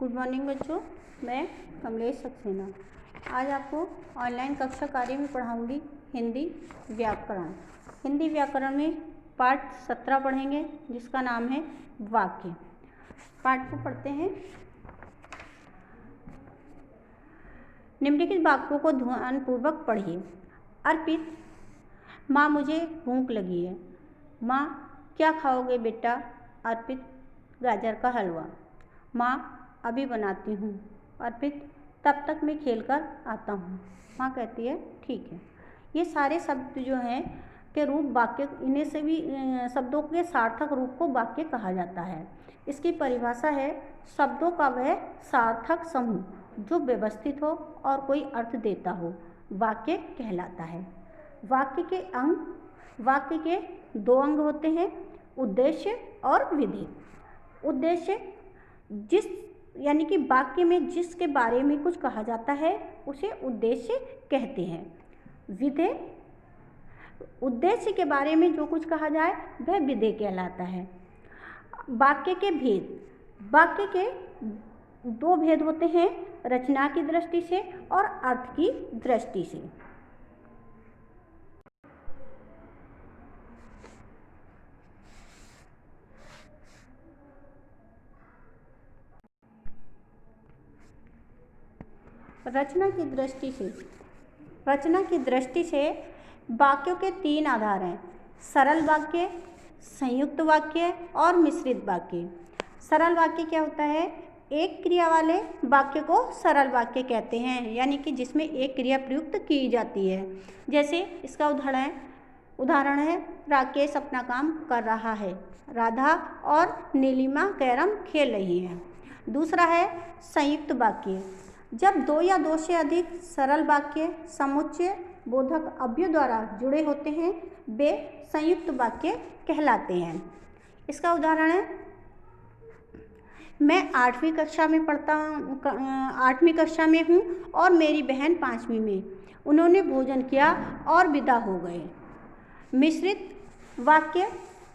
Good morning बच्चों, मैं कमलेश सक्सेना आज आपको ऑनलाइन कक्षा कार्य में पढ़ाऊंगी हिंदी व्याकरण। हिंदी व्याकरण में पाठ 17 पढ़ेंगे जिसका नाम है वाक्य। पाठ को पढ़ते हैं। निम्नलिखित वाक्यों को ध्यानपूर्वक पढ़िए। अर्पित, माँ मुझे भूख लगी है। माँ क्या खाओगे बेटा? अर्पित, गाजर का हलवा। माँ अभी बनाती हूँ। अर्पित, तब तक मैं खेल कर आता हूँ। माँ कहती है ठीक है। ये सारे शब्द जो हैं के रूप वाक्य, इन्हें से भी शब्दों के सार्थक रूप को वाक्य कहा जाता है। इसकी परिभाषा है शब्दों का वह सार्थक समूह जो व्यवस्थित हो और कोई अर्थ देता हो, वाक्य कहलाता है। वाक्य के अंग, वाक्य के दो अंग होते हैं, उद्देश्य और विधेय। उद्देश्य जिस यानी कि वाक्य में जिसके बारे में कुछ कहा जाता है उसे उद्देश्य कहते हैं। विधेय, उद्देश्य के बारे में जो कुछ कहा जाए वह विधेय कहलाता है। वाक्य के भेद, वाक्य के दो भेद होते हैं, रचना की दृष्टि से और अर्थ की दृष्टि से। रचना की दृष्टि से वाक्यों के तीन आधार हैं, सरल वाक्य, संयुक्त वाक्य और मिश्रित वाक्य। सरल वाक्य क्या होता है? एक क्रिया वाले वाक्य को सरल वाक्य कहते हैं, यानी कि जिसमें एक क्रिया प्रयुक्त की जाती है। जैसे इसका उदाहरण है राकेश अपना काम कर रहा है, राधा और नीलिमा कैरम खेल रही हैं। दूसरा है संयुक्त वाक्य। जब दो या दो से अधिक सरल वाक्य समुच्चय बोधक अव्यय द्वारा जुड़े होते हैं वे संयुक्त वाक्य कहलाते हैं। इसका उदाहरण है मैं 8वीं कक्षा में हूँ और मेरी बहन 5वीं में। उन्होंने भोजन किया और विदा हो गए। मिश्रित वाक्य,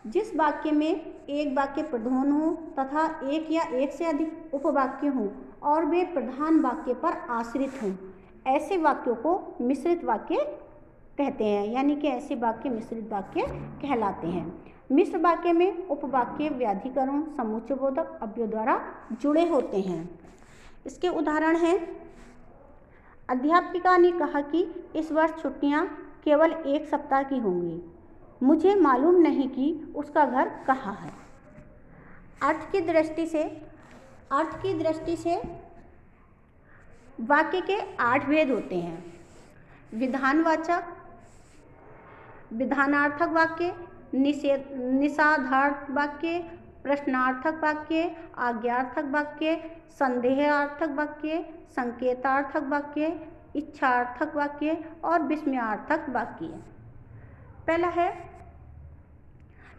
जिस वाक्य में एक वाक्य प्रधान हो तथा एक या एक से अधिक उपवाक्य हों और वे प्रधान वाक्य पर आश्रित हों, ऐसे वाक्यों को मिश्रित वाक्य कहते हैं, यानी कि ऐसे वाक्य मिश्रित वाक्य कहलाते हैं। मिश्र वाक्य में उपवाक्य व्याधिकरण समुच्चयबोधक अव्यय द्वारा जुड़े होते हैं। इसके उदाहरण हैं अध्यापिका ने कहा कि इस वर्ष छुट्टियां केवल 1 सप्ताह की होंगी। मुझे मालूम नहीं कि उसका घर कहाँ है। अर्थ की दृष्टि से वाक्य के 8 भेद होते हैं। विधानवाचक, विधानार्थक वाक्य, निषेधार्थक वाक्य, प्रश्नार्थक वाक्य, आज्ञार्थक वाक्य, संदेहार्थक वाक्य, संकेतार्थक वाक्य, इच्छार्थक वाक्य और विस्मयार्थक वाक्य। पहला है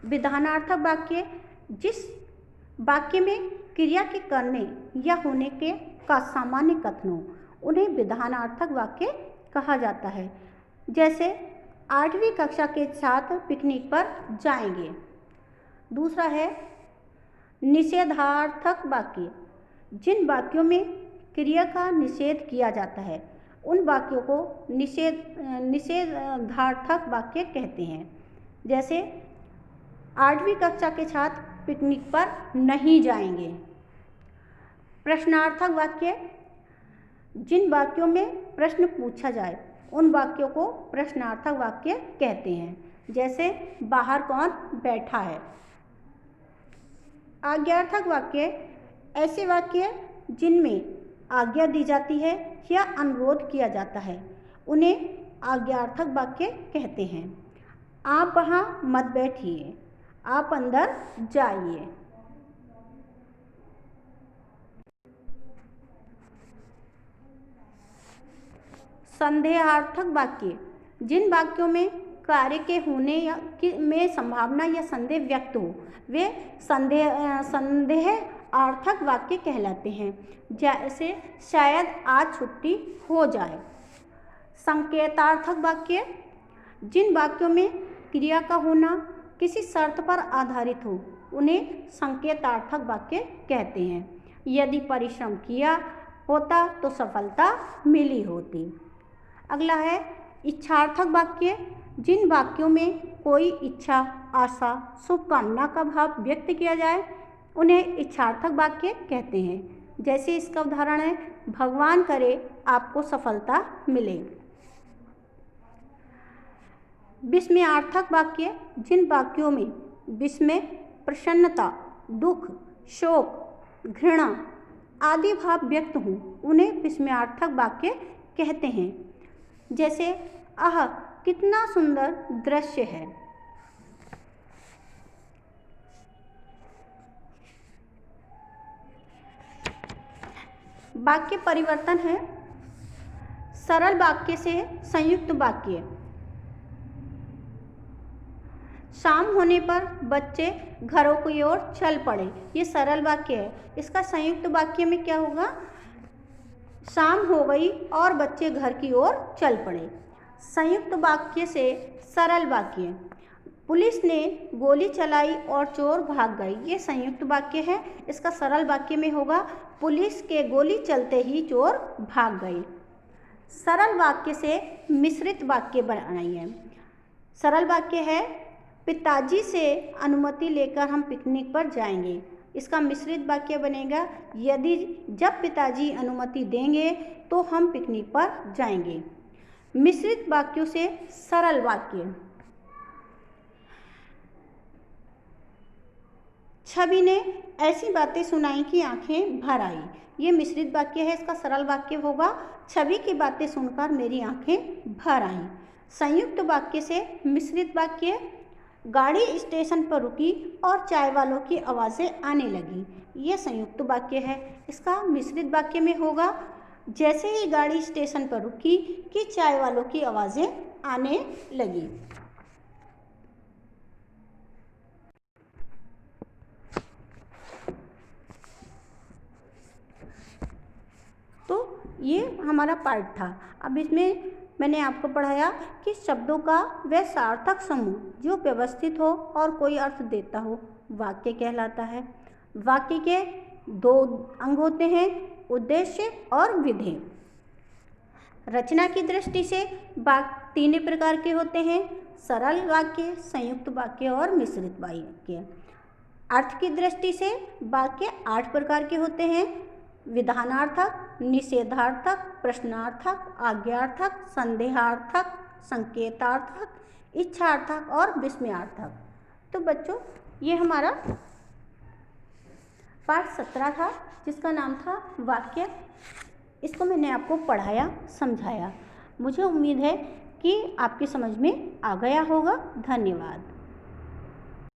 विधानार्थक वाक्य। जिस वाक्य में क्रिया के करने या होने के का सामान्य कथन हो उन्हें विधानार्थक वाक्य कहा जाता है। जैसे 8वीं कक्षा के छात्र पिकनिक पर जाएंगे। दूसरा है निषेधार्थक वाक्य। जिन वाक्यों में क्रिया का निषेध किया जाता है उन वाक्यों को निषेधार्थक वाक्य कहते हैं। जैसे 8वीं कक्षा के छात्र पिकनिक पर नहीं जाएंगे। प्रश्नार्थक वाक्य, जिन वाक्यों में प्रश्न पूछा जाए उन वाक्यों को प्रश्नार्थक वाक्य कहते हैं। जैसे बाहर कौन बैठा है। आज्ञार्थक वाक्य, ऐसे वाक्य जिनमें आज्ञा दी जाती है या अनुरोध किया जाता है उन्हें आज्ञार्थक वाक्य कहते हैं। आप वहाँ मत बैठिए, आप अंदर जाइए। संदेहार्थक वाक्य, जिन वाक्यों में कार्य के होने या में संभावना या संदेह व्यक्त हो वे संदेहार्थक वाक्य कहलाते हैं। जैसे शायद आज छुट्टी हो जाए। संकेतार्थक वाक्य, जिन वाक्यों में क्रिया का होना किसी शर्त पर आधारित हो उन्हें संकेतार्थक वाक्य कहते हैं। यदि परिश्रम किया होता तो सफलता मिली होती। अगला है इच्छार्थक वाक्य। जिन वाक्यों में कोई इच्छा, आशा, शुभकामना का भाव व्यक्त किया जाए उन्हें इच्छार्थक वाक्य कहते हैं। जैसे इसका उदाहरण है, भगवान करे आपको सफलता मिले। विस्मयार्थक वाक्य। जिन वाक्यों में विस्मय, प्रसन्नता, दुख, शोक, घृणा आदि भाव व्यक्त हों उन्हें विस्मयार्थक वाक्य कहते हैं। जैसे आह कितना सुंदर दृश्य है। वाक्य परिवर्तन है सरल वाक्य से संयुक्त वाक्य। शाम होने पर बच्चे घरों की ओर चल पड़े, ये सरल वाक्य है। इसका संयुक्त वाक्य में क्या होगा? शाम हो गई और बच्चे घर की ओर चल पड़े। संयुक्त वाक्य से सरल वाक्य। पुलिस ने गोली चलाई और चोर भाग गए, ये संयुक्त वाक्य है। इसका सरल वाक्य में होगा पुलिस के गोली चलते ही चोर भाग गए। सरल वाक्य से मिश्रित वाक्य बनाइए। सरल वाक्य है पिताजी से अनुमति लेकर हम पिकनिक पर जाएंगे। इसका मिश्रित वाक्य बनेगा यदि जब पिताजी अनुमति देंगे तो हम पिकनिक पर जाएंगे। मिश्रित वाक्यों से सरल वाक्य। छवि ने ऐसी बातें सुनाई कि आंखें भर आई, ये मिश्रित वाक्य है। इसका सरल वाक्य होगा छवि की बातें सुनकर मेरी आंखें भर आईं। संयुक्त वाक्य से मिश्रित वाक्य। गाड़ी स्टेशन पर रुकी और चाय वालों की आवाज़ें आने लगी, ये संयुक्त वाक्य है। इसका मिश्रित वाक्य में होगा जैसे ही गाड़ी स्टेशन पर रुकी कि चाय वालों की आवाज़ें आने लगी। तो ये हमारा पार्ट था। अब इसमें मैंने आपको पढ़ाया कि शब्दों का वह सार्थक समूह जो व्यवस्थित हो और कोई अर्थ देता हो वाक्य कहलाता है। वाक्य के दो अंग होते हैं, उद्देश्य और विधेय। रचना की दृष्टि से वाक्य तीन प्रकार के होते हैं, सरल वाक्य, संयुक्त वाक्य और मिश्रित वाक्य। अर्थ की दृष्टि से वाक्य 8 प्रकार के होते हैं, विधानार्थक, निषेधार्थक, प्रश्नार्थक, आज्ञार्थक, संदेहार्थक, संकेतार्थक, इच्छार्थक और विस्मयार्थक। तो बच्चों ये हमारा पाठ 17 था जिसका नाम था वाक्य। इसको मैंने आपको पढ़ाया, समझाया। मुझे उम्मीद है कि आपकी समझ में आ गया होगा। धन्यवाद।